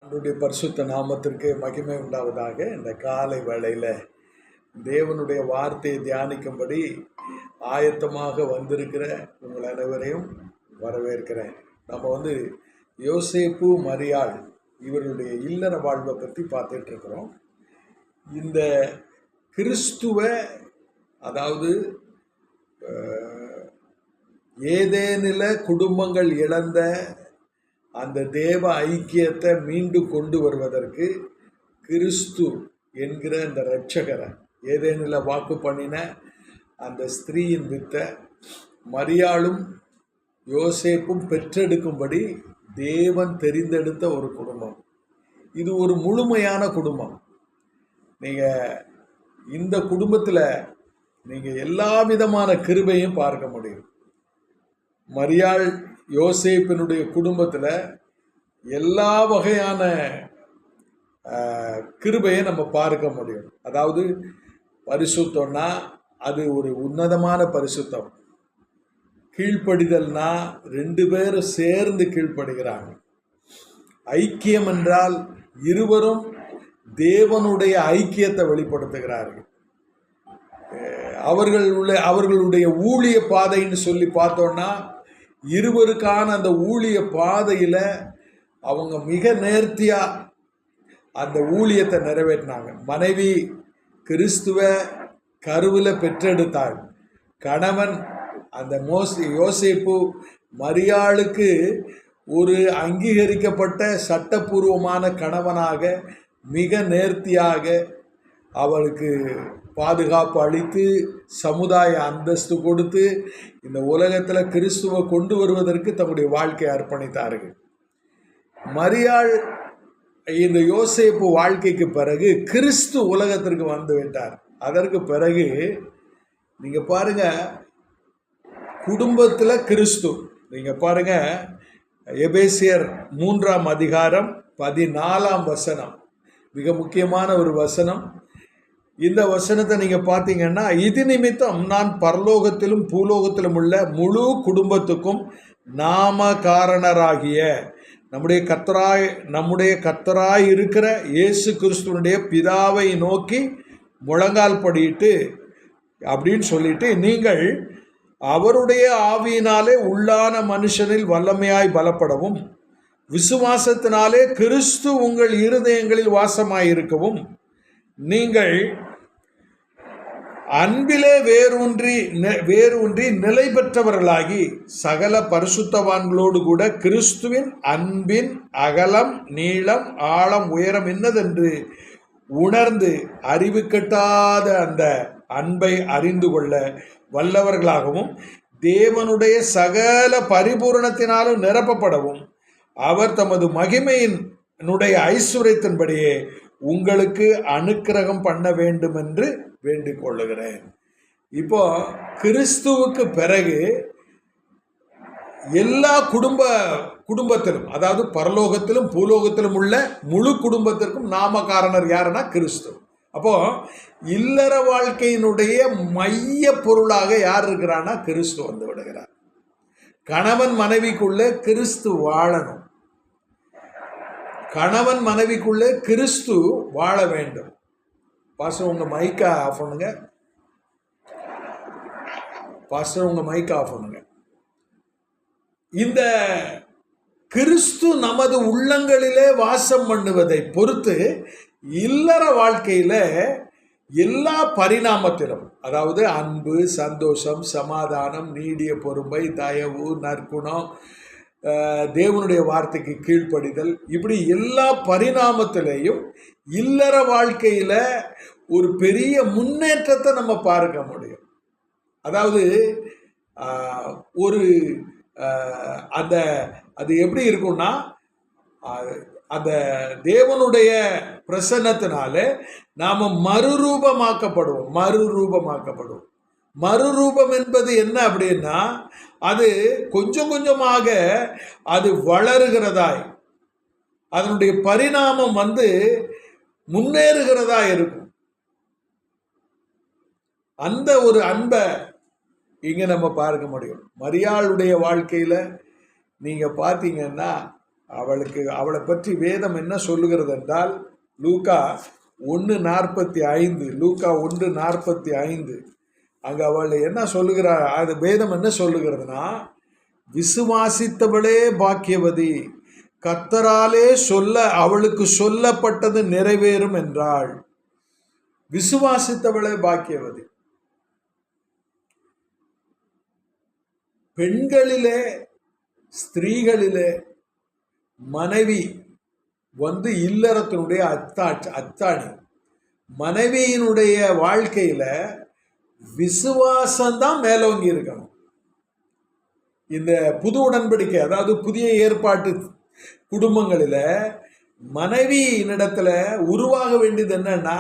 அவருடைய பரிசுத்த நாமத்திற்கு மகிமை உண்டாவதாக. இந்த காலை வேளையில் தேவனுடைய வார்த்தையை தியானிக்கும்படி ஆயத்தமாக வந்திருக்கிற உங்கள் அனைவரையும் வரவேற்கிறேன். நம்ம யோசேப்பு மரியாள் இவர்களுடைய இல்லற வாழ்வை பற்றி பார்த்துட்டு இருக்கிறோம். இந்த கிறிஸ்துவ அதாவது ஏதேனில குடும்பங்கள் இழந்த அந்த தேவ ஐக்கியத்தை மீண்டும் கொண்டு வருவதற்கு கிறிஸ்து என்கிற அந்த இரட்சகரை ஏதேனில் வாக்கு பண்ணின அந்த ஸ்திரீயின் வித்த மரியாளும் யோசேப்பும் பெற்றெடுக்கும்படி தேவன் தெரிந்தெடுத்த ஒரு குடும்பம். இது ஒரு முழுமையான குடும்பம். நீங்கள் இந்த குடும்பத்தில் நீங்கள் எல்லா விதமான கிருபையும் பார்க்க முடியும். மரியாள் யோசேப்பினுடைய குடும்பத்தில் எல்லா வகையான கிருபையை நம்ம பார்க்க முடியும். அதாவது பரிசுத்தம்னா அது ஒரு உன்னதமான பரிசுத்தம். கீழ்ப்படிதல்னா ரெண்டு பேரும் சேர்ந்து கீழ்ப்படுகிறாங்க. ஐக்கியம் என்றால் இருவரும் தேவனுடைய ஐக்கியத்தை வெளிப்படுத்துகிறார்கள். அவர்களுடைய ஊழிய பாதைன்னு சொல்லி பார்த்தோன்னா இருவருக்கான அந்த ஊழிய பாதையில் அவங்க மிக நேர்த்தியாக அந்த ஊழியத்தை நிறைவேற்றினாங்க. மனைவி கிறிஸ்துவ கருவில் பெற்றெடுத்தாள். கணவன் அந்த யோசேப்பு மரியாளுக்கு ஒரு அங்கீகரிக்கப்பட்ட சட்டப்பூர்வமான கணவனாக மிக நேர்த்தியாக அவளுக்கு பாதுகாப்பு அளித்து சமுதாய அந்தஸ்து கொடுத்து இந்த உலகத்தில் கிறிஸ்துவை கொண்டு வருவதற்கு தம்முடைய வாழ்க்கையை அர்ப்பணித்தார்கள். மரியாள் இந்த யோசேப்பு வாழ்க்கைக்கு பிறகு கிறிஸ்து உலகத்திற்கு வந்து விட்டார். அதற்கு பிறகு நீங்கள் பாருங்க, குடும்பத்தில் கிறிஸ்து. நீங்கள் பாருங்க, எபேசியர் 3ஆம் அதிகாரம் 14ஆம் வசனம் மிக முக்கியமான ஒரு வசனம். இந்த வசனத்தை நீங்கள் பார்த்தீங்கன்னா, இது நிமித்தம் நான் பரலோகத்திலும் பூலோகத்திலும் உள்ள முழு குடும்பத்துக்கும் நாமகாரணராகிய நம்முடைய கர்த்தராய் இருக்கிற இயேசு கிறிஸ்துவனுடைய பிதாவை நோக்கி முழங்கால் படியிட்டு அப்படின்னு சொல்லிட்டு, நீங்கள் அவருடைய ஆவியினாலே உள்ளான மனுஷனில் வல்லமையாய் பலப்படவும் விசுவாசத்தினாலே கிறிஸ்து உங்கள் இருதயங்களில் வாசமாயிருக்கவும் நீங்கள் அன்பிலே வேரூன்றி நிலை பெற்றவர்களாகி சகல பரிசுத்தவான்களோடு கூட கிறிஸ்துவின் அன்பின் அகலம் நீளம் ஆழம் உயரம் என்னதென்று உணர்ந்து அறிவு கெட்டாத அந்த அன்பை அறிந்து கொள்ள வல்லவர்களாகவும் தேவனுடைய சகல பரிபூரணத்தினாலும் நிரப்பப்படவும் அவர் தமது மகிமையினுடைய ஐஸ்வர்யத்தின்படியே உங்களுக்கு அனுக்கிரகம் பண்ண வேண்டும் என்று வேண்டிக் கொள்ளுகிறேன். இப்போ கிறிஸ்துவுக்கு பிறகு எல்லா குடும்பத்திலும், அதாவது பரலோகத்திலும் பூலோகத்திலும் உள்ள முழு குடும்பத்திற்கும் நாமகாரணர் யாருன்னா கிறிஸ்து. அப்போ இல்லற வாழ்க்கையினுடைய மைய பொருளாக யார் இருக்கிறான்னா கிறிஸ்து வந்து விடுகிறார். கணவன் மனைவிக்குள்ளே கிறிஸ்து வாழணும். கணவன் மனைவிக்குள்ளே கிறிஸ்து வாழ வேண்டும். பாஸ்டர் உங்க மைக்கை ஆஃப் பண்ணுங்க. பாஸ்டர் உங்க மைக்கை ஆஃப் பண்ணுங்க. இந்த கிறிஸ்து நமது உள்ளங்களிலே வாசம் பண்ணுவதை பொறுத்து இல்லற வாழ்க்கையில எல்லா பரிணாமத்திலும், அதாவது அன்பு, சந்தோஷம், சமாதானம், நீடிய பொறுமை, தயவு, நற்குணம், தேவனுடைய வார்த்தைக்கு கீழ்ப்படிதல், இப்படி எல்லா பரிணாமத்திலையும் இல்லற வாழ்க்கையில் ஒரு பெரிய முன்னேற்றத்தை நம்ம பார்க்க முடியும். அதாவது ஒரு அது எப்படி இருக்கும்னா, அந்த தேவனுடைய பிரசன்னத்தினால நாம் மறுரூபமாக்கப்படுவோம். மறுரூபம் என்பது என்ன அப்படின்னா, அது கொஞ்சம் கொஞ்சமாக அது வளருகிறதாய், அதனுடைய பரிணாமம் முன்னேறுகிறதா இருக்கும். அந்த ஒரு அன்பை இங்கே நம்ம பார்க்க முடியும். மரியாளுடைய வாழ்க்கையில் நீங்கள் பார்த்தீங்கன்னா அவளை பற்றி வேதம் என்ன சொல்லுகிறது என்றால் லூக்கா 1:45, லூக்கா 1:45 அங்கே அவள் என்ன சொல்லுகிறார், அது வேதம் என்ன சொல்லுகிறதுனா, விசுவாசித்தவளே பாக்கியவதி, கர்த்தராலே அவளுக்கு சொல்லப்பட்டது நிறைவேறும் என்றாள். விசுவாசித்தவளே பாக்கியவதி. பெண்களிலே ஸ்திரீகளிலே மனைவி இல்லறத்தினுடைய அத்தாணி. மனைவியினுடைய வாழ்க்கையில விசுவாசம்தான் மேலோங்கி இருக்கணும். இந்த புது உடன்படிக்கை, அதாவது புதிய ஏற்பாட்டு குடும்பங்களில் மனைவியினிடத்துல உருவாக வேண்டியது என்னன்னா,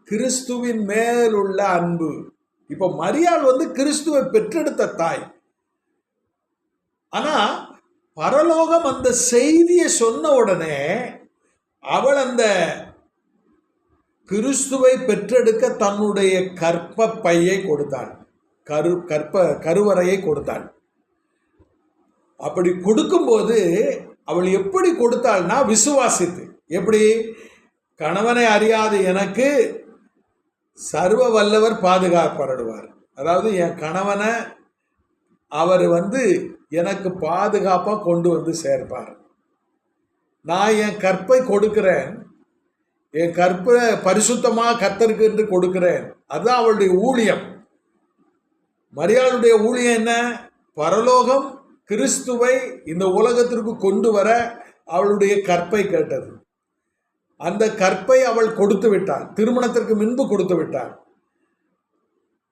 கிறிஸ்துவின் மேலுள்ள அன்பு. இப்போ மரியாள் கிறிஸ்துவை பெற்றெடுத்த தாய். ஆனா பரலோகம் அந்த செய்தியை சொன்ன உடனே அவள் அந்த கிறிஸ்துவை பெற்றெடுக்க தன்னுடைய கற்ப பையை கொடுத்தாள், கருவறையை கொடுத்தாள். அப்படி கொடுக்கும்போது அவள் எப்படி கொடுத்தாள்னா, விசுவாசித்து. எப்படி? கணவனை அறியாத எனக்கு சர்வ வல்லவர் பாதுகாப்பருடுவார். அதாவது என் கணவனை அவர் எனக்கு பாதுகாப்பாக கொண்டு சேர்ப்பார். நான் என் கற்பை கொடுக்கிறேன், என் கற்பை பரிசுத்தமாக கர்த்தருக்கு என்று கொடுக்கிறேன். அதுதான் அவளுடைய ஊழியம். மரியாளுடைய ஊழியம் என்ன? பரலோகம் கிறிஸ்துவை இந்த உலகத்திற்கு கொண்டு வர அவளுடைய கற்பை கேட்டது. அந்த கற்பை அவள் கொடுத்து விட்டாள், திருமணத்திற்கு முன்பு கொடுத்து விட்டாள்.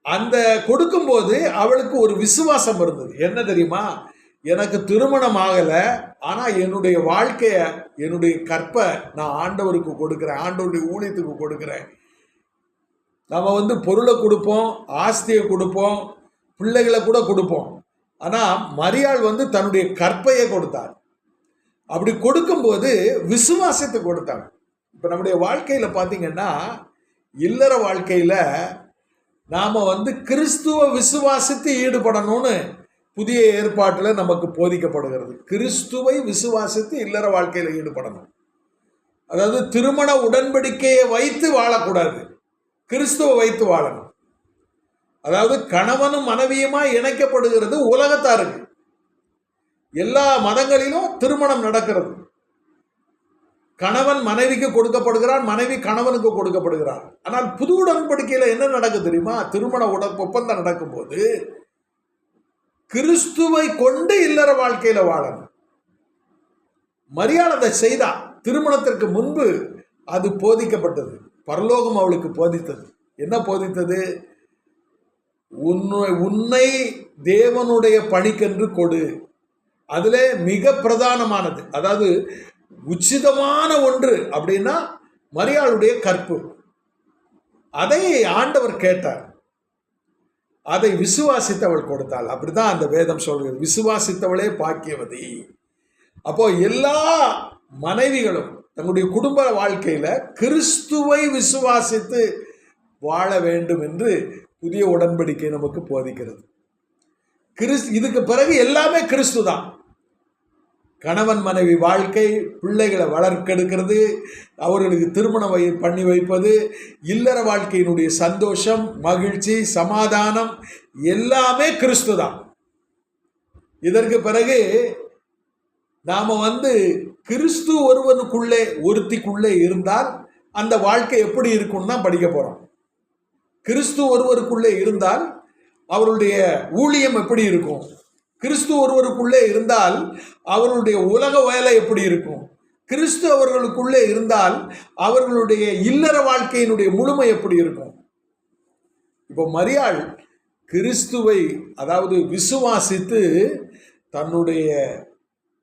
அந்த கொடுக்கும்போது அவளுக்கு ஒரு விசுவாசம் இருந்தது. என்ன தெரியுமா? எனக்கு திருமணம் ஆகலை, ஆனால் என்னுடைய வாழ்க்கையை, என்னுடைய கற்பை நான் ஆண்டவருக்கு கொடுக்குறேன், ஆண்டவருடைய ஊழியத்துக்கு கொடுக்குறேன். நம்ம பொருளை கொடுப்போம், ஆஸ்தியை கொடுப்போம், பிள்ளைகளை கூட கொடுப்போம். ஆனால் மரியாள் தன்னுடைய கற்பையை கொடுத்தாள். அப்படி கொடுக்கும்போது விசுவாசத்தை கொடுத்தாங்க. இப்போ நம்முடைய வாழ்க்கையில் பார்த்தீங்கன்னா, இல்லற வாழ்க்கையில் நாம் கிறிஸ்துவ விசுவாசித்து ஈடுபடணும்னு புதிய ஏற்பாட்டில் நமக்கு போதிக்கப்படுகிறது. கிறிஸ்துவை விசுவாசித்து இல்லற வாழ்க்கையில் ஈடுபடணும். அதாவது திருமண உடன்படிக்கையை வைத்து வாழக்கூடாது, கிறிஸ்துவை வைத்து வாழணும். அதாவது கணவனும் மனைவியுமா இணைக்கப்படுகிறது உலகத்தாருக்கு. எல்லா மதங்களிலும் திருமணம் நடக்கிறது. கணவன் மனைவிக்கு கொடுக்கப்படுகிறான், மனைவி கணவனுக்கு கொடுக்கப்படுகிறார். ஆனால் புது உடன்படிக்கையில் என்ன நடக்குது தெரியுமா? திருமண ஒப்பந்தம் நடக்கும்போது கிறிஸ்துவை கொண்டு இல்லற வாழ்க்கையில வாழணும். மரியாள் அதை செய்தா. திருமணத்திற்கு முன்பு அது போதிக்கப்பட்டது. பரலோகம் அவளுக்கு போதித்தது. என்ன போதித்தது? உன்னை தேவனுடைய பணிக்கென்று கொடு. அதுல மிக பிரதானமானது, அதாவது உச்சிதமான ஒன்று அப்படின்னா மரியாளுடைய கற்பு. அதை ஆண்டவர் கேட்டார், அதை விசுவாசித்து அவள் கொடுத்தாள். அப்படிதான் அந்த வேதம் சொல்கிறது, விசுவாசித்தவளே பாக்கியவதி. அப்போ எல்லா மனைவிகளும் தங்களுடைய குடும்ப வாழ்க்கையில கிறிஸ்துவை விசுவாசித்து வாழ வேண்டும் என்று புதிய உடன்படிக்கை நமக்கு போதிக்கிறது. இதுக்கு பிறகு எல்லாமே கிறிஸ்து தான். கணவன் மனைவி வாழ்க்கை, பிள்ளைகளை வளர்க்கெடுக்கிறது, அவர்களுக்கு திருமணம் பண்ணி வைப்பது, இல்லற வாழ்க்கையினுடைய சந்தோஷம், மகிழ்ச்சி, சமாதானம் எல்லாமே கிறிஸ்து தான். இதற்கு பிறகு நாம கிறிஸ்து ஒருவனுக்குள்ளே ஒருத்திக்குள்ளே இருந்தால் அந்த வாழ்க்கை எப்படி இருக்கும்னு தான் படிக்க போறோம். கிறிஸ்து ஒருவருக்குள்ளே இருந்தால் அவருடைய ஊழியம் எப்படி இருக்கும்? கிறிஸ்து ஒருவருக்குள்ளே இருந்தால் அவர்களுடைய உலக வேலை எப்படி இருக்கும்? கிறிஸ்து அவர்களுக்குள்ளே இருந்தால் அவர்களுடைய இல்லற வாழ்க்கையினுடைய முழுமை எப்படி இருக்கும்? இப்போ மரியாள் கிறிஸ்துவை, அதாவது விசுவாசித்து தன்னுடைய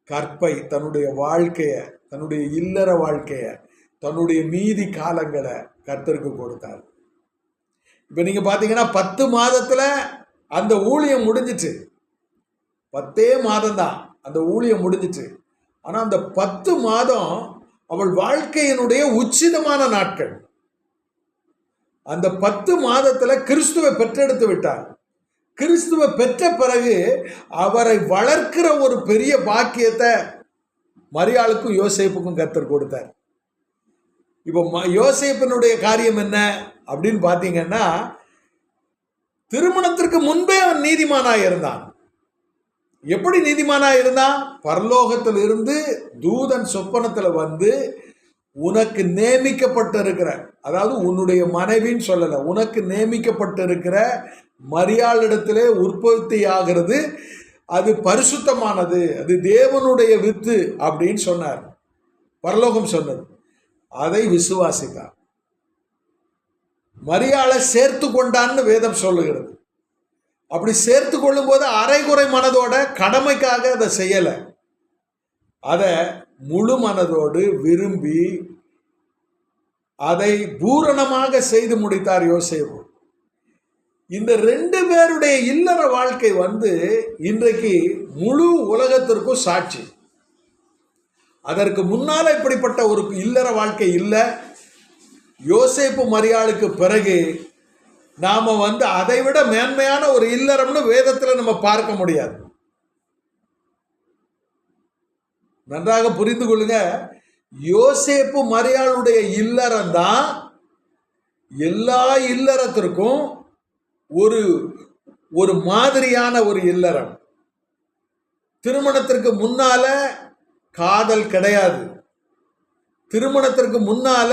கற்பை, தன்னுடைய வாழ்க்கையை, தன்னுடைய இல்லற வாழ்க்கையை, தன்னுடைய மீதி காலங்களை கர்த்தருக்கு கொடுத்தார். இப்போ நீங்க பார்த்தீங்கன்னா 10 மாதத்துல அந்த ஊழியம் முடிஞ்சிச்சு. 10 மாதம்தான் அந்த ஊழியம் முடிஞ்சிச்சு. ஆனால் அந்த 10 மாதம் அவள் வாழ்க்கையினுடைய உச்சிதமான நாட்கள். அந்த 10 மாதத்துல கிறிஸ்துவை பெற்றெடுத்து விட்டார். கிறிஸ்துவை பெற்ற பிறகு அவரை வளர்க்கிற ஒரு பெரிய பாக்கியத்தை மரியாளுக்கும் யோசேப்புக்கும் கர்த்தர் கொடுத்தார். இப்போ யோசேப்பினுடைய காரியம் என்ன அப்படின்னு பார்த்தீங்கன்னா, திருமணத்திற்கு முன்பே அவன் நீதிமானாய் இருந்தான். எப்படி நீதிமானாய் இருந்தான்? பரலோகத்தில் இருந்து தூதன் சொப்பனத்தில் வந்து, உனக்கு நியமிக்கப்பட்டிருக்கிற, அதாவது உன்னுடைய மனைவின்னு சொல்லல, உனக்கு நியமிக்கப்பட்டிருக்கிற மரியாளிடத்திலே உற்பத்தி ஆகிறது, அது பரிசுத்தமானது, அது தேவனுடைய வித்து அப்படின்னு சொன்னார். பரலோகம் சொன்னது. அதை விசுவாசித்தான். மரியாளை சேர்த்து கொண்டான்னு வேதம் சொல்லுகிறது. அப்படி சேர்த்து கொள்ளும் போது அரைகுறை மனதோட, கடமைக்காக அதை செய்யலை, அதை முழு மனதோடு விரும்பி அதை பூரணமாக செய்து முடித்தார் யோசேப்பு. இந்த 2 பேருடைய இல்லற வாழ்க்கை வந்து இன்றைக்கு முழு உலகத்திற்கும் சாட்சி. அதற்கு முன்னால இப்படிப்பட்ட ஒரு இல்லற வாழ்க்கை இல்லை. யோசேப்பு மரியாளுக்கு பிறகு நாம வந்து அதை விட மேன்மையான ஒரு இல்லறம்னு வேதத்துல நம்ம பார்க்க முடியாது. நன்றாக புரிந்து கொள்ளுங்க. யோசேப்பு மரியாளுடைய இல்லறம் தான் எல்லா இல்லறத்திற்கும் ஒரு ஒரு மாதிரியான ஒரு இல்லறம். திருமணத்திற்கு முன்னால காதல் கிடையாது. திருமணத்திற்கு முன்னால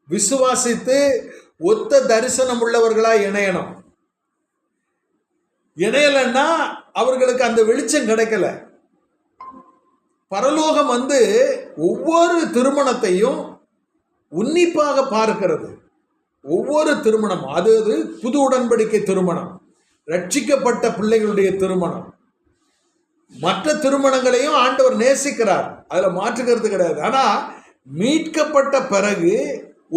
விசுவாசித்து ஒத்த தரிசனம் உள்ளவர்களா இணையணும். இணையலன்னா அவர்களுக்கு அந்த வெளிச்சம் கிடைக்கல. பரலோகம் வந்து ஒவ்வொரு திருமணத்தையும் உன்னிப்பாக பார்க்கிறது. ஒவ்வொரு திருமணம், அது புது உடன்படிக்கை திருமணம், ரட்சிக்கப்பட்ட பிள்ளைகளுடைய திருமணம், மற்ற திருமணங்களையும் ஆண்டவர் நேசிக்கிறார், அதுல மாற்றுக்கிறது கிடையாது. ஆனா மீட்கப்பட்ட பிறகு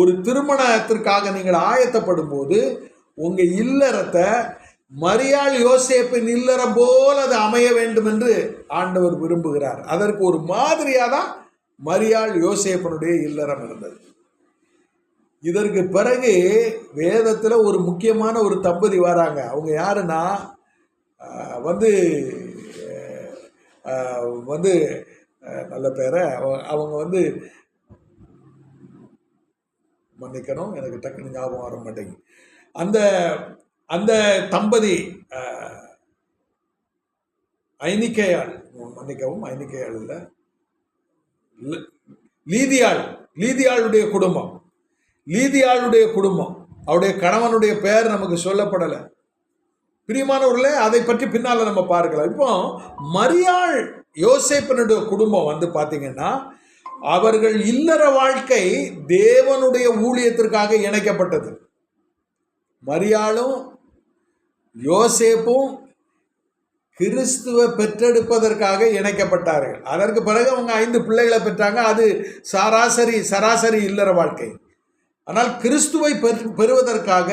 ஒரு திருமணத்திற்காக நீங்கள் ஆயத்தப்படும் போது உங்க இல்லறத்தை மரியாள் யோசேப்பின் இல்லறம் போல அது அமைய வேண்டும் என்று ஆண்டவர் விரும்புகிறார். அதற்கு ஒரு மாதிரியாக தான் மரியாள் யோசேப்பனுடைய இல்லறம் இருந்தது. இதற்கு பிறகு வேதத்தில் ஒரு முக்கியமான ஒரு தம்பதி வராங்க. அவங்க யாருன்னா வந்து வந்து நல்ல பேரை அவங்க வந்து மன்னிக்கணும், எனக்கு டக்குனு ஞாபகம் வர மாட்டேங்குது. அந்த அந்த தம்பதி ஐனிக்கையாள், மன்னிக்கவும், ஐனிக்கையாள் இல்லை, லீதியாள், லீதியாளுடைய குடும்பம், லீதியாளுடைய குடும்பம், அவருடைய கணவனுடைய பெயர் நமக்கு சொல்லப்படலை. பிரியமானவர்களே, அதை பற்றி பின்னால் நம்ம பார்க்கலாம். இப்போ மரியாள் யோசேப்பினுடைய குடும்பம் வந்து பார்த்தீங்கன்னா, அவர்கள் இல்லற வாழ்க்கை தேவனுடைய ஊழியத்திற்காக இணைக்கப்பட்டது. மரியாளும் யோசேப்பும் கிறிஸ்துவை பெற்றெடுப்பதற்காக இணைக்கப்பட்டார்கள். அதற்கு பிறகு அவங்க 5 பிள்ளைகளை பெற்றாங்க. அது சராசரி இல்லற வாழ்க்கை. ஆனால் கிறிஸ்துவை பெறுவதற்காக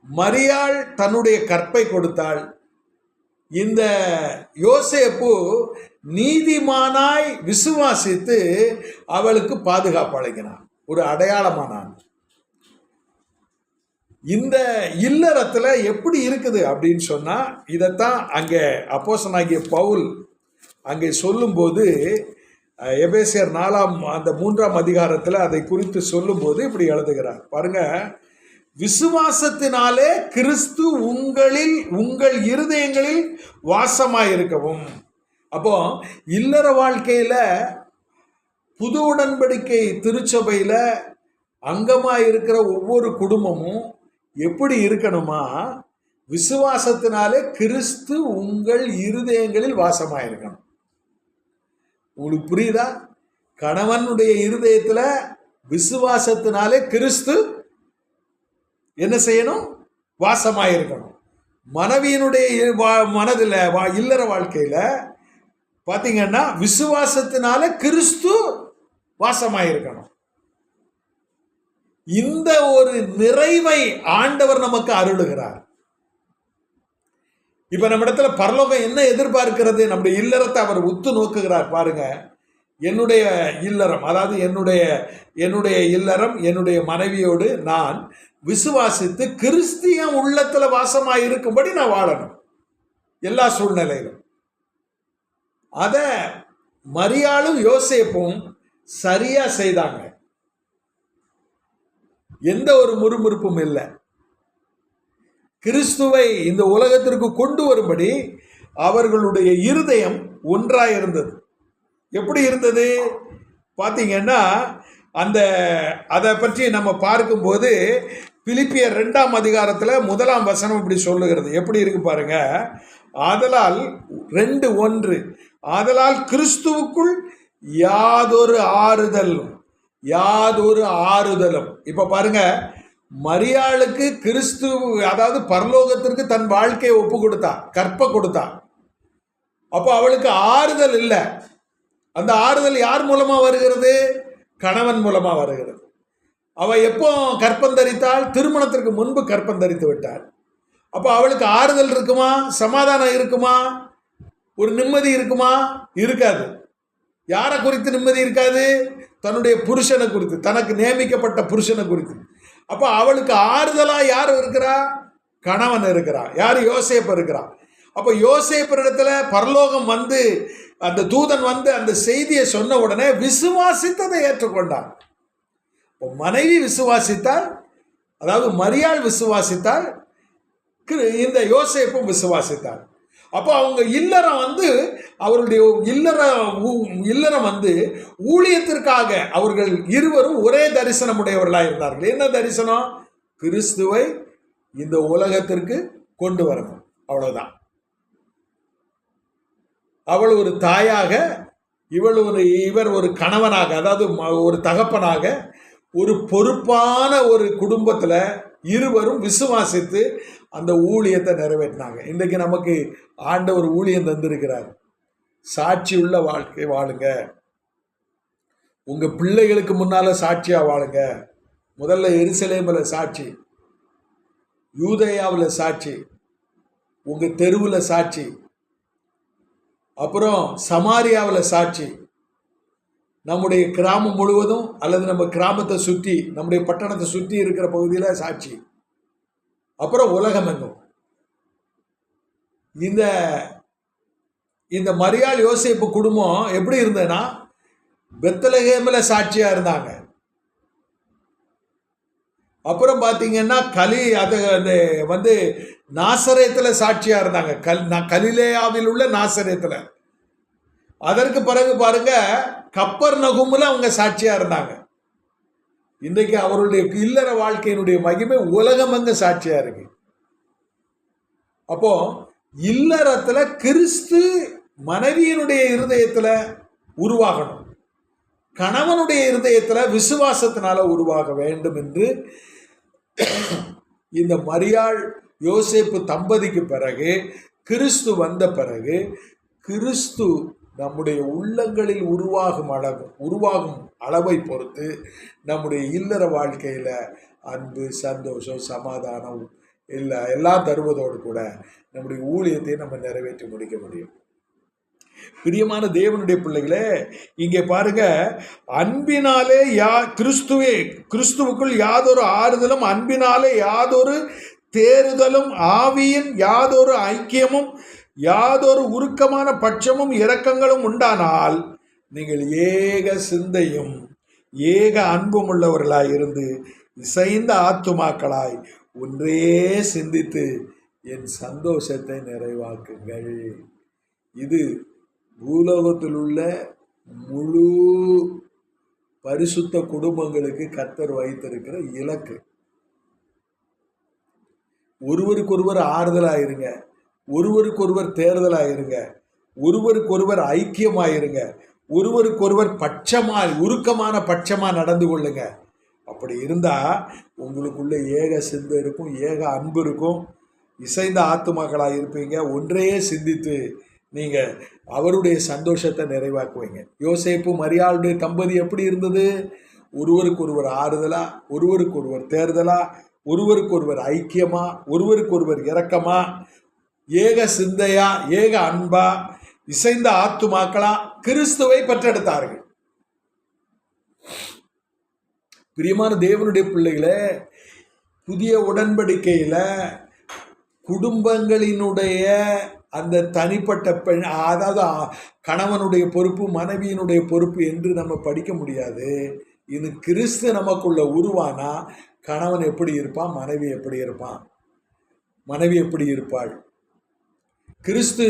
மரியாள் தன்னுடைய கற்பை கொடுத்தாள். இந்த யோசேப்பு நீதிமானாய் விசுவாசித்து அவளுக்கு பாதுகாப்பு அளிக்கிறான், ஒரு அடையாளமானான். இந்த இல்லறத்துல எப்படி இருக்குது அப்படின்னு சொன்னா, இதைத்தான் அங்கே அப்போஸ்தலனாகிய பவுல் அங்கே சொல்லும்போது, எபேசியர் 4 அதிகாரத்தில் அதை குறித்து சொல்லும்போது இப்படி எழுதுகிறார் பாருங்க. விசுவாசத்தினாலே கிறிஸ்து உங்கள் இருதயங்களில் வாசமாயிருக்கவும். அப்போ இல்லற வாழ்க்கையில புது உடன்படிக்கை திருச்சபையில அங்கமாயிருக்கிற ஒவ்வொரு குடும்பமும் எப்படி இருக்கணுமா? விசுவாசத்தினாலே கிறிஸ்து உங்கள் இருதயங்களில் வாசமாயிருக்கணும். உங்களுக்கு புரியுதா? கணவனுடைய இருதயத்துல விசுவாசத்தினாலே கிறிஸ்து என்ன செய்யணும்? வாசமாயிருக்கணும். மனைவியினுடைய மனதில் இல்லற வாழ்க்கையில பார்த்தீங்கன்னா விசுவாசத்தினால கிறிஸ்து வாசமாயிருக்கணும். இந்த ஒரு நிறைவை ஆண்டவர் நமக்கு அருளுகிறார். இப்ப நம்ம இடத்துல பரலோகம் என்ன எதிர்பார்க்கிறது? நம்முடைய இல்லறத்தை அவர் உத்து நோக்குகிறார். பாருங்க, என்னுடைய இல்லறம், அதாவது என்னுடைய இல்லறம், என்னுடைய மனைவியோடு நான் விசுவாசித்து கிறிஸ்திய உள்ளத்துல வாசமாய் இருக்கும்படி நான் வாழணும் எல்லா சூழ்நிலையிலும். அத மரியாளும் யோசேப்பும் சரியா செய்தாங்க. எந்த ஒரு முறுமுறுப்பும் இல்லை. கிறிஸ்துவை இந்த உலகத்திற்கு கொண்டு வரும்படி அவர்களுடைய இருதயம் ஒன்றாயிருந்தது. எப்படி இருந்தது பார்த்தீங்கன்னா, அதை பற்றி நம்ம பார்க்கும்போது பிலிப்பியர் 2ஆம் அதிகாரத்தில் 1ஆம் வசனம் இப்படி சொல்லுகிறது. எப்படி இருக்கு பாருங்க. ஆதலால் 2:1 ஆதலால் கிறிஸ்துவுக்குள் யாதொரு ஆறுதலும். இப்ப பாருங்க, மரியாளுக்கு கிறிஸ்து, அதாவது பரலோகத்திற்கு தன் வாழ்க்கையை ஒப்பு கொடுத்தா, கற்ப கொடுத்தா. அப்போ அவளுக்கு ஆறுதல் இல்லை. அந்த ஆறுதல் யார் மூலமா வருகிறது? கணவன் மூலமா வருகிறது. அவ எப்போ கற்பந்தரித்தாள்? திருமணத்திற்கு முன்பு கற்பந்தரித்து விட்டாள். அப்போ அவளுக்கு ஆறுதல் இருக்குமா? சமாதானம் இருக்குமா? ஒரு நிம்மதி இருக்குமா? இருக்காது. யாரை குறித்து நிம்மதி இருக்காது? தன்னுடைய புருஷனை குறித்து, தனக்கு நியமிக்கப்பட்ட புருஷனை குறித்து. அப்போ அவளுக்கு ஆறுதலா யார் இருக்கிறா? கணவன் இருக்கிறா. யார்? யோசேப்பு இருக்கிறா. அப்போ யோசேப்பிடத்துல பரலோகம் வந்து அந்த தூதன் வந்து அந்த செய்தியை சொன்ன உடனே விசுவாசித்ததை ஏற்றுக்கொண்டான். மனைவி விசுவாசித்தால், அதாவது மரியாள் விசுவாசித்தால், இந்த யோசேப்பும் விசுவாசித்தார். அப்போ அவங்க இல்லறம் வந்து, அவருடைய இல்லறம் வந்து ஊழியத்திற்காக அவர்கள் இருவரும் ஒரே தரிசனம் உடையவர்களாக இருந்தார்கள். என்ன தரிசனம்? கிறிஸ்துவை இந்த உலகத்திற்கு கொண்டு வரணும், அவ்வளவுதான். அவள் ஒரு தாயாக, இவர் ஒரு கணவனாக, அதாவது ஒரு தகப்பனாக, ஒரு பொறுப்பான ஒரு குடும்பத்தில் இருவரும் விசுவாசித்து அந்த ஊழியத்தை நிறைவேற்றினாங்க. இன்றைக்கு நமக்கு ஆண்டவர் ஊழியம் தந்திருக்கிறார். சாட்சி உள்ள வாழ்க்கை வாழுங்க. உங்க பிள்ளைகளுக்கு முன்னால சாட்சியா வாழுங்க. முதல்ல எருசலேமில் சாட்சி, யூதேயாவில் சாட்சி, உங்க தெருவில் சாட்சி, அப்புறம் சமாரியாவில் சாட்சி, நம்முடைய கிராமம் முழுவதும் அல்லது நம்ம கிராமத்தை சுற்றி, நம்முடைய பட்டணத்தை சுற்றி இருக்கிற பகுதியில் சாட்சி, அப்புறம் உலகம் எங்கும். இந்த மரியாள் யோசேப்பு குடும்பம் எப்படி இருந்ததுன்னா, பெத்லகேமில் சாட்சியா இருந்தாங்க. அப்புறம் பார்த்தீங்கன்னா அது நாசரேத்தில் சாட்சியா இருந்தாங்க. கலிலேயாவில் உள்ள நாசரேத்தில். அதற்கு பிறகு பாருங்க, கப்பர்நகூமில் அவங்க சாட்சியா இருந்தாங்க. இன்றைக்கு அவருடைய இல்லற வாழ்க்கையினுடைய மகிமை உலகமெங்க சாட்சியா இருக்கு. அப்போ இல்லறத்துல கிறிஸ்து மனைவியினுடைய இருதயத்துல உருவாகணும், கணவனுடைய இருதயத்துல விசுவாசத்தினால உருவாக வேண்டும் என்று இந்த மரியாள் யோசேப்பு தம்பதிக்கு பிறகு, கிறிஸ்து வந்த பிறகு, கிறிஸ்து நம்முடைய உள்ளங்களில் உருவாகும் அளவை பொறுத்து நம்முடைய இல்லற வாழ்க்கையில அன்பு, சந்தோஷம், சமாதானம் எல்லாம் தருவதோடு கூட நம்முடைய ஊழியத்தை நம்ம நிறைவேற்றி முடிக்க முடியும். பிரியமான தேவனுடைய பிள்ளைகளே, இங்கே பாருங்க, அன்பினாலே கிறிஸ்துவுக்குள் யாதொரு ஆறுதலும், அன்பினாலே யாதொரு தேறுதலும், ஆவியின் யாதொரு ஐக்கியமும், யாதொரு உருக்கமான பட்சமும் இரக்கங்களும் உண்டானால் நீங்கள் ஏக சிந்தையும் ஏக அன்பும் உள்ளவர்களாய் இருந்து இசைந்த ஆத்துமாக்களாய் ஒன்றே சிந்தித்து என் சந்தோஷத்தை நிறைவாக்குங்கள். இது பூலோகத்தில் உள்ள முழு பரிசுத்த குடும்பங்களுக்கு கர்த்தர் வைத்திருக்கிற இலக்கு. ஒருவருக்கொருவர் ஆறுதலாயிருங்க, ஒருவருக்கொருவர் தேர்தலாயிருங்க, ஒருவருக்கொருவர் ஐக்கியமாயிருங்க, ஒருவருக்கொருவர் உருக்கமான பட்சமா நடந்து கொள்ளுங்க. அப்படி இருந்தா உங்களுக்குள்ள ஏக சிந்தை இருக்கும், ஏக அன்பு இருக்கும், இசைந்த ஆத்துமாக்களாக இருப்பீங்க. ஒன்றையே சிந்தித்து நீங்க அவருடைய சந்தோஷத்தை நிறைவாக்குவீங்க. யோசேப்பு மரியாளுடைய தம்பதி எப்படி இருந்தது? ஒருவருக்கொருவர் ஆறுதலா, ஒருவருக்கொருவர் தேர்தலா, ஒருவருக்கொருவர் ஐக்கியமா, ஒருவருக்கொருவர் இரக்கமா, ஏக சிந்தையா, ஏக அன்பா, இசைந்த ஆத்துமாக்களா கிறிஸ்துவை பெற்றெடுத்தார்கள். பிரியமான தேவனுடைய பிள்ளைகளே, புதிய உடன்படிக்கையில குடும்பங்களினுடைய அந்த தனிப்பட்ட பெண், அதாவது கணவனுடைய பொறுப்பு மனைவியினுடைய பொறுப்பு என்று நம்ம படிக்க முடியாது. இது கிறிஸ்து நமக்குள்ள உருவானா கணவன் எப்படி இருப்பான், மனைவி எப்படி இருப்பான், மனைவி எப்படி இருப்பாள். கிறிஸ்து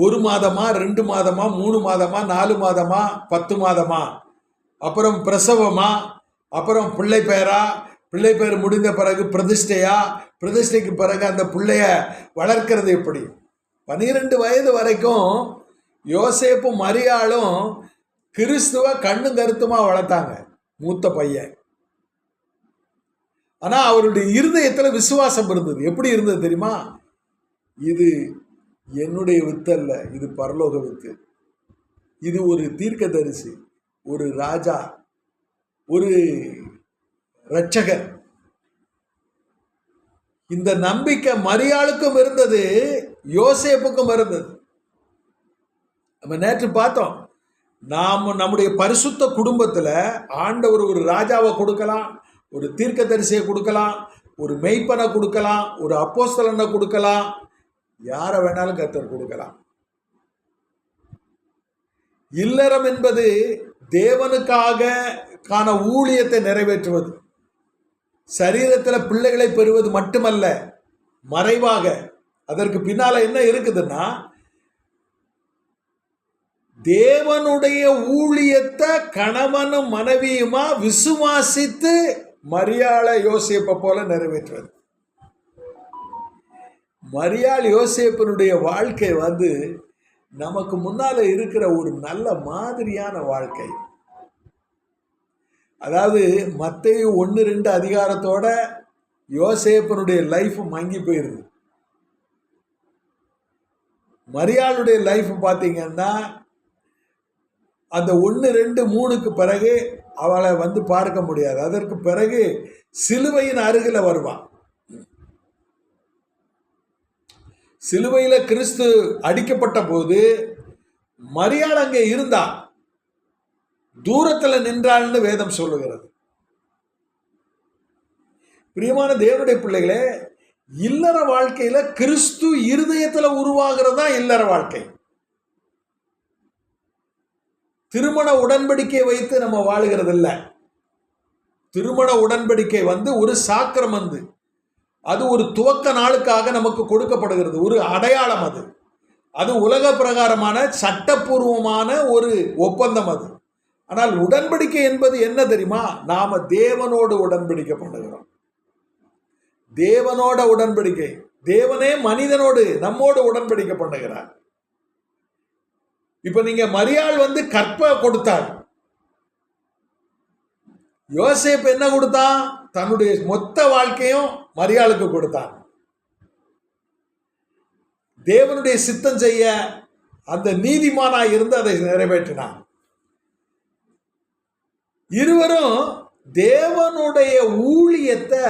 1 மாதமா 2 மாதமா 3 மாதமா 4 மாதமா 10 மாதமா, அப்புறம் பிரசவமா, அப்புறம் பிள்ளை பேர் முடிந்த பிறகு பிரதிஷ்டைக்கு பிறகு அந்த பிள்ளைய வளர்க்கிறது எப்படி. 12 வயது வரைக்கும் யோசேப்பும் மரியாளும் கிறிஸ்துவ கண்ணும் கருத்துமா வளர்த்தாங்க, மூத்த பையன். ஆனா அவருடைய இருதயத்துல விசுவாசம் இருந்தது. எப்படி இருந்தது தெரியுமா? இது என்னுடைய வித்து அல்ல, இது பரலோக வித்து, இது ஒரு தீர்க்கதரிசி, ஒரு ராஜா, ஒரு இரட்சகர். இந்த நம்பிக்கை மரியாளுக்கும் இருந்தது, யோசேப்புக்கும் இருந்தது. நம்ம நேற்று பார்த்தோம், நாம் நம்முடைய பரிசுத்த குடும்பத்துல ஆண்டவர் ஒரு ராஜாவை கொடுக்கலாம், ஒரு தீர்க்கதரிசியை கொடுக்கலாம், ஒரு மெய்ப்பனை கொடுக்கலாம், ஒரு அப்போஸ்தலனை கொடுக்கலாம், யாரை வேணாலும் கர்த்தர் கொடுக்கலாம். இல்லறம் என்பது தேவனுக்கான ஊழியத்தை நிறைவேற்றுவது, சரீரத்தில் பிள்ளைகளை பெறுவது மட்டுமல்ல, மறைவாக அதற்கு பின்னால என்ன இருக்குதுன்னா, தேவனுடைய ஊழியத்தை கணவனும் மனைவியுமா விசுவாசித்து மரியாளை யோசேப்பை போல நிறைவேற்றுவது. மரியாள் யோசேப்பனுடைய வாழ்க்கை நமக்கு முன்னால இருக்கிற ஒரு நல்ல மாதிரியான வாழ்க்கை. அதாவது மத்தேயு 1-2 அதிகாரத்தோட யோசேப்பனுடைய லைஃப் மங்கி போயிருது. மரியாளுடைய லைஃப் பார்த்தீங்கன்னா அந்த 1-2-3க்கு பிறகு அவளை பார்க்க முடியாது. அதற்கு பிறகு சிலுவையின் அருகில் வருவான். சிலுவையில் கிறிஸ்து அடிக்கப்பட்ட போது மரியாள் அங்கே இருந்தா, தூரத்தில் நின்றாள்னு வேதம் சொல்லுகிறது. பிரியமான தேவனுடைய பிள்ளைகளே, இல்லற வாழ்க்கையில கிறிஸ்து இருதயத்துல உருவாகிறதா இல்லற வாழ்க்கை. திருமண உடன்படிக்கை வைத்து நம்ம வாழுகிறது இல்ல. திருமண உடன்படிக்கை ஒரு சாக்கிரமந்து, அது ஒரு துவக்க நாளுக்காக நமக்கு கொடுக்கப்படுகிறது, ஒரு அடையாளம். அது உலக பிரகாரமான சட்டப்பூர்வமான ஒரு ஒப்பந்தம். ஆனால் உடன்படிக்கை என்பது என்ன தெரியுமா? நாம தேவனோடு உடன்படிக்கை பண்ணுகிறோம். தேவனோட உடன்படிக்கை, தேவனே மனிதனோடு நம்மோடு உடன்படிக்கை பண்ணுகிறார். இப்ப நீங்க மரியாள் கற்ப கொடுத்தாள், யோசேப்பு என்ன கொடுத்தான்? தன்னுடைய மொத்த வாழ்க்கையும் மரியாளுக்கு கொடுத்தான். தேவனுடைய சித்தம் செய்ய அந்த நீதிமானாய் இருந்து அதை நிறைவேற்றினான். இருவரும் தேவனுடைய ஊழியத்தை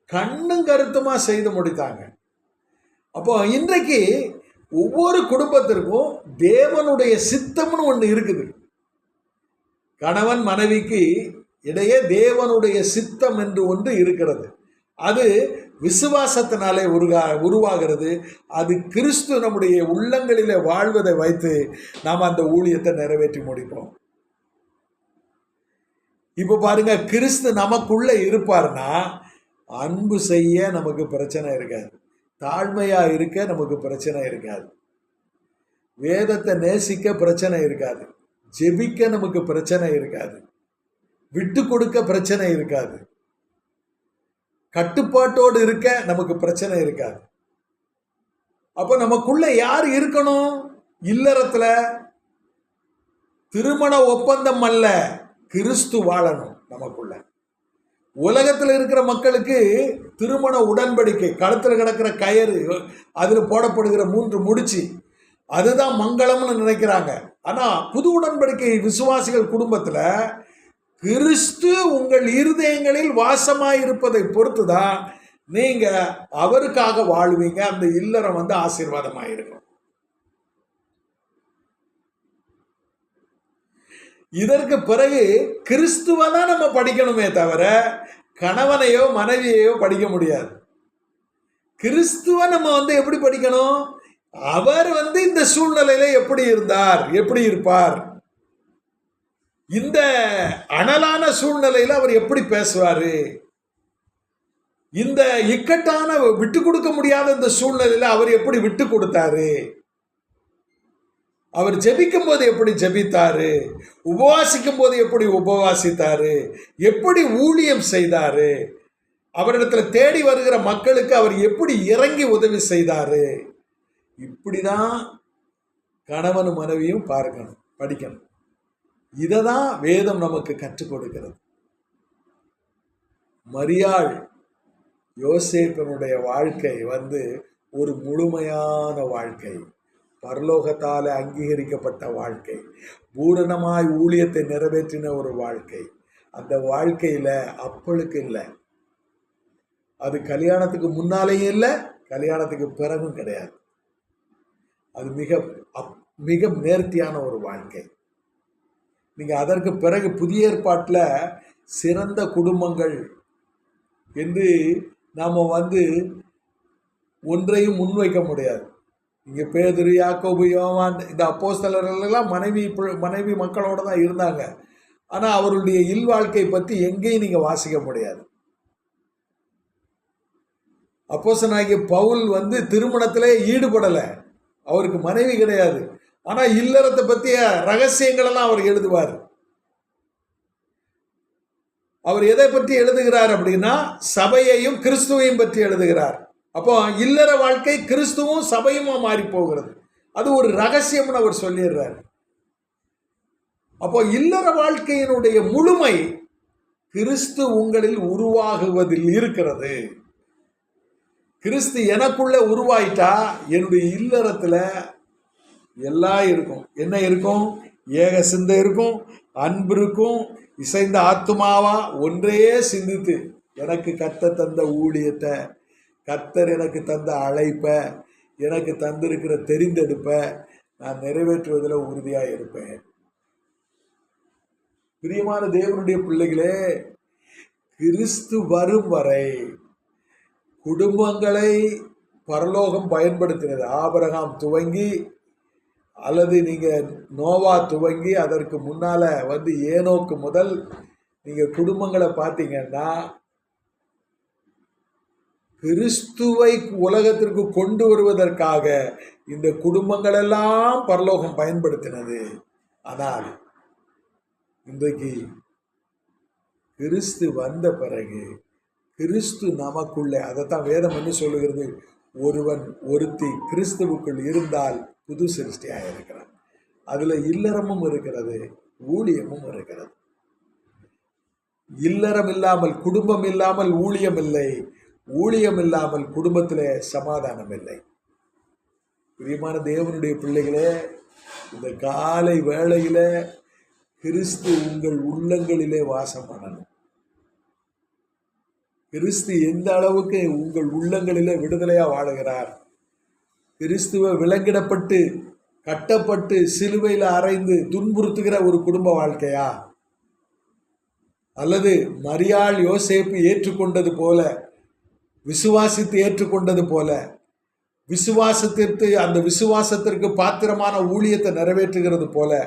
கண்ணும் கருத்துமா செய்து முடித்தாங்க. அப்போ இன்றைக்கு ஒவ்வொரு குடும்பத்திற்கும் தேவனுடைய சித்தம்னு ஒன்று இருக்குது. கணவன் மனைவிக்கு இடையே தேவனுடைய சித்தம் என்று ஒன்று இருக்கிறது. அது விசுவாசத்தினாலே உருவாகிறது. அது கிறிஸ்து நம்முடைய உள்ளங்களிலே வாழ்வதை வைத்து நாம் அந்த ஊழியத்தை நிறைவேற்றி முடிப்போம். இப்போ பாருங்க, கிறிஸ்து நமக்குள்ள இருப்பார்னா அன்பு செய்ய நமக்கு பிரச்சனை இருக்காது, தாழ்மையா இருக்க நமக்கு பிரச்சனை இருக்காது, வேதத்தை நேசிக்க பிரச்சனை இருக்காது, ஜெபிக்க நமக்கு பிரச்சனை இருக்காது, விட்டு கொடுக்க பிரச்சனை இருக்காது, கட்டுப்பாட்டோடு இருக்க நமக்கு பிரச்சனை இருக்காது. அப்போ நமக்குள்ள யார் இருக்கணும்? இல்லறத்துல திருமண ஒப்பந்தம் அல்ல, கிறிஸ்து வாழணும் நமக்குள்ள. உலகத்தில் இருக்கிற மக்களுக்கு திருமண உடன்படிக்கை, கழுத்தில் கிடக்கிற கயிறு, அதில் போடப்படுகிற 3 முடிச்சு, அதுதான் மங்களம்னு நினைக்கிறாங்க. ஆனால் புது உடன்படிக்கை விசுவாசிகள் குடும்பத்தில் கிறிஸ்து உங்கள் இருதயங்களில் வாசமாயிருப்பதை பொறுத்து தான் நீங்க அவருக்காக வாழ்வீங்க. அந்த இல்லறம் ஆசீர்வாதமாயிருக்கும். இதற்கு பிறகு கிறிஸ்துவை தான் நம்ம படிக்கணுமே தவிர கணவனையோ மனைவியையோ படிக்க முடியாது. கிறிஸ்துவ நம்ம எப்படி படிக்கணும்? அவர் இந்த சூழ்நிலையில எப்படி இருந்தார், எப்படி இருப்பார், இந்த அனலான சூழ்நிலையில அவர் எப்படி பேசுவாரு, இந்த இக்கட்டான விட்டு கொடுக்க முடியாத இந்த சூழ்நிலையில அவர் எப்படி விட்டு கொடுத்தாரு, அவர் ஜெபிக்கும் போது எப்படி ஜெபித்தாரு, உபவாசிக்கும் போது எப்படி உபவாசித்தாரு, எப்படி ஊழியம் செய்தாரு, அவரிடத்துல தேடி வருகிற மக்களுக்கு அவர் எப்படி இறங்கி உதவி செய்தாரு. இப்படிதான் கணவனும் மனைவியும் பார்க்கணும், படிக்கணும். இதை தான் வேதம் நமக்கு கற்றுக் கொடுக்கிறது. மரியாள் யோசேப்பினுடைய வாழ்க்கை ஒரு முழுமையான வாழ்க்கை, பரலோகத்தால் அங்கீகரிக்கப்பட்ட வாழ்க்கை, பூரணமாய் ஊழியத்தை நிறைவேற்றின ஒரு வாழ்க்கை. அந்த வாழ்க்கையில அப்பளுக்கு இல்லை, அது கல்யாணத்துக்கு முன்னாலேயும் இல்லை, கல்யாணத்துக்கு பிறகும் கிடையாது. அது மிக நேர்த்தியான ஒரு வாழ்க்கை. நீங்க அதற்கு பிறகு புதிய ஏற்பாட்டில் சிறந்த குடும்பங்கள் என்று நாம் ஒன்றையும் முன்வைக்க முடியாது. இங்கே பேதுரு, யாக்கோபு, யோவான், இந்த அப்போஸ்தலர்களெல்லாம் மனைவி மக்களோட தான் இருந்தாங்க. ஆனால் அவருடைய இல்வாழ்க்கை பற்றி எங்கேயும் நீங்கள் வாசிக்க முடியாது. அப்போஸ்தலனாகிய பவுல் திருமணத்திலே ஈடுபடலை, அவருக்கு மனைவி கிடையாது. ஆனால் இல்லறத்தை பற்றிய ரகசியங்கள் எல்லாம் அவர் எழுதுவார். அவர் எதை பற்றி எழுதுகிறார் அப்படின்னா சபையையும் கிறிஸ்துவையும் பற்றி எழுதுகிறார். அப்போ இல்லற வாழ்க்கை கிறிஸ்துவும் சபையுமா மாறி போகிறது. அது ஒரு ரகசியம்னு அவர் சொல்லிடுறார். அப்போ இல்லற வாழ்க்கையினுடைய முழுமை கிறிஸ்து உங்களில் உருவாகுவதில் இருக்கிறது. கிறிஸ்து எனக்குள்ள உருவாயிட்டா என்னுடைய இல்லறத்துல எல்லாம் இருக்கும். என்ன இருக்கும்? ஏக சிந்தை இருக்கும், அன்பு இருக்கும், இசைந்த ஆத்துமாவா ஒன்றையே சிந்தித்து எனக்கு கர்த்தர் தந்த ஊழியத்தை, கர்த்தர் எனக்கு தந்த அழைப்பை, எனக்கு தந்திருக்கிற தெரிந்தெடுப்பை நான் நிறைவேற்றுவதில் உறுதியாக இருப்பேன். பிரியமான தேவனுடைய பிள்ளைகளே, கிறிஸ்து வரும் வரை குடும்பங்களை பரலோகம் பயன்படுத்தினது. ஆபிரகாம் துவங்கி அல்லது நீங்கள் நோவா துவங்கி அதற்கு முன்னால் ஏனோக்கு முதல் நீங்கள் குடும்பங்களை பார்த்தீங்கன்னா கிறிஸ்துவை உலகத்திற்கு கொண்டு வருவதற்காக இந்த குடும்பங்களெல்லாம் பரலோகம் பயன்படுத்தினது. ஆனால் இன்றைக்கு கிறிஸ்து வந்த பிறகு கிறிஸ்து நமக்குள்ளே, அதைத்தான் வேதம் என்ன சொல்லுகிறது? ஒருவன் ஒருத்தி கிறிஸ்துவுக்குள் இருந்தால் புது சிருஷ்டியாக இருக்கிறான். அதில் இல்லறமும் இருக்கிறது, ஊழியமும் இருக்கிறது. இல்லறம் இல்லாமல் குடும்பம் இல்லாமல் ஊழியம் இல்லை, ஊழியம் இல்லாமல் குடும்பத்திலே சமாதானம் இல்லை. பிரியமான தேவனுடைய பிள்ளைகளே, இந்த காலை வேளையில கிறிஸ்து உங்கள் உள்ளங்களிலே வாசம் பண்ணணும். கிறிஸ்து எந்த அளவுக்கு உங்கள் உள்ளங்களிலே விடுதலையா வாழுகிறார்? கிறிஸ்துவ விலங்கிடப்பட்டு கட்டப்பட்டு சிலுவையில் அறைந்து துன்புறுத்துகிற ஒரு குடும்ப வாழ்க்கையா? அல்லது மரியாள் யோசேப்பு ஏற்றுக்கொண்டது போல, விசுவாசித்து ஏற்றுக்கொண்டது போல, அந்த விசுவாசத்திற்கு பாத்திரமான ஊழியத்தை நிறைவேற்றுகிறது போல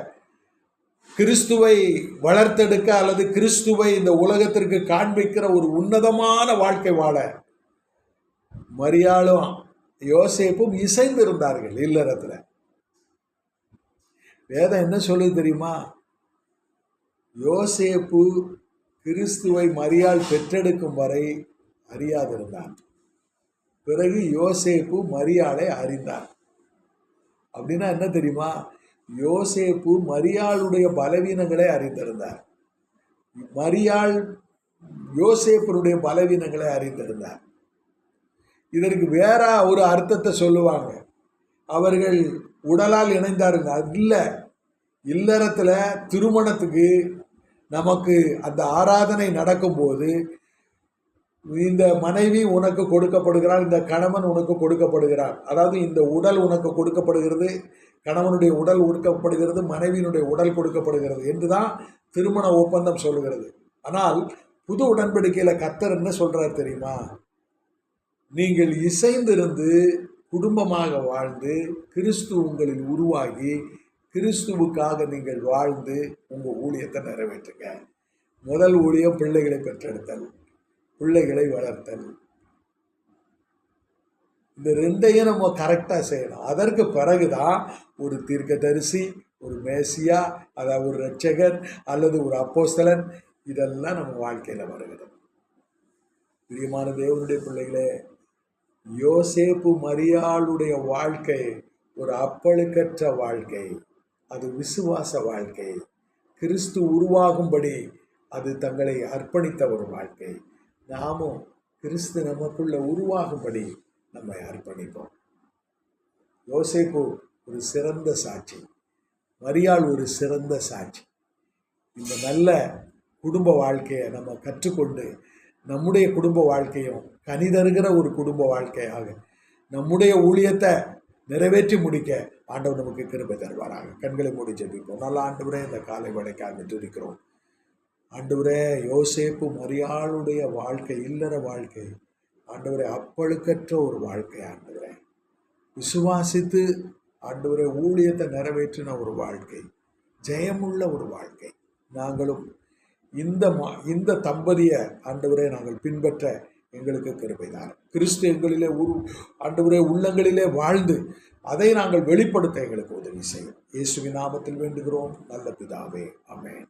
கிறிஸ்துவை வளர்த்தெடுக்க அல்லது கிறிஸ்துவை இந்த உலகத்திற்கு காண்பிக்கிற ஒரு உன்னதமான வாழ்க்கை வாழ மரியாளும் யோசேப்பும் இசைந்து இருந்தார்கள் இல்லறத்துல. வேதம் என்ன சொல்லுது தெரியுமா? யோசேப்பு கிறிஸ்துவை மரியாள் பெற்றெடுக்கும் வரை அறியாதிருந்தார். பிறகு யோசேப்பு மரியாளை அறிந்தார். அப்படின்னா என்ன தெரியுமா? யோசேப்பு மரியாளுடைய பலவீனங்களை அறிந்திருந்தார், மரியாள் யோசேப்பனுடைய பலவீனங்களை அறிந்திருந்தார். இதற்கு வேற ஒரு அர்த்தத்தை சொல்லுவாங்க, அவர்கள் உடலால் இணைந்தாருங்க. அது இல்லை, இல்லறத்துல திருமணத்துக்கு நமக்கு அந்த ஆராதனை நடக்கும்போது இந்த மனைவி உனக்கு கொடுக்கப்படுகிறாள், இந்த கணவன் உனக்கு கொடுக்கப்படுகிறான். அதாவது இந்த உடல் உனக்கு கொடுக்கப்படுகிறது, கணவனுடைய உடல் கொடுக்கப்படுகிறது, மனைவியினுடைய உடல் கொடுக்கப்படுகிறது என்றுதான் திருமண ஒப்பந்தம் சொல்லுகிறது. ஆனால் புது உடன்படிக்கையில கர்த்தர் என்ன சொல்றார் தெரியுமா? நீங்கள் இசைந்திருந்து குடும்பமாக வாழ்ந்து கிறிஸ்து உங்களில் உருவாகி கிறிஸ்துவுக்காக நீங்கள் வாழ்ந்து உங்கள் ஊழியத்தை நிறைவேற்றுங்க. முதல் ஊழியம் பிள்ளைகளை பெற்றெடுத்தல், பிள்ளைகளை வளர்த்தல். இந்த ரெண்டையும் நம்ம கரெக்டாக செய்யணும். அதற்கு பிறகுதான் ஒரு தீர்க்கதரிசி, ஒரு மேசியா, அதாவது ஒரு இரட்சகர் அல்லது ஒரு அப்போஸ்தலன், இதெல்லாம் நம்ம வாழ்க்கையில் வருகிறது. பிரியமான தேவனுடைய பிள்ளைகளே, யோசேப்பு மரியாளுடைய வாழ்க்கை ஒரு அப்பழுக்கற்ற வாழ்க்கை, அது விசுவாச வாழ்க்கை. கிறிஸ்து உருவாகும்படி அது தங்களை அர்ப்பணித்த ஒரு வாழ்க்கை. நாமும் கிறிஸ்து நமக்குள்ள உருவாகும்படி நம்மை அர்ப்பணிப்போம். யோசேப்பு ஒரு சிறந்த சாட்சி, மரியாள் ஒரு சிறந்த சாட்சி. இந்த நல்ல குடும்ப வாழ்க்கையை நம்ம கற்றுக்கொண்டு நம்முடைய குடும்ப வாழ்க்கையும் கனிதருகிற ஒரு குடும்ப வாழ்க்கையாக நம்முடைய ஊழியத்தை நிறைவேற்றி முடிக்க ஆண்டவர் நமக்கு கிருபை தருவாராக. கண்களை மூடி ஜெபிப்போம். நல்ல ஆண்டவரே, இந்த காலை வேளைக்காக துதிக்கிறோம். ஆண்டவரே, யோசேப்பு மரியாளுடைய வாழ்க்கை, இல்லற வாழ்க்கை ஆண்டவரே அப்பழுக்கற்ற ஒரு வாழ்க்கை. ஆண்டவரே, விசுவாசித்து ஆண்டவரே ஊழியத்தை நிறைவேற்றின ஒரு வாழ்க்கை, ஜெயமுள்ள ஒரு வாழ்க்கை. நாங்களும் இந்த தம்பதியை ஆண்டவரே நாங்கள் பின்பற்ற எங்களுக்கு கிருபைதான். கிறிஸ்து எங்களிலே ஆண்டவரே உள்ளங்களிலே வாழ்ந்து அதை நாங்கள் வெளிப்படுத்த எங்களுக்கு உதவி செய்யும். இயேசுவின் நாமத்தில் வேண்டுகிறோம் நல்ல பிதாவே, ஆமென்.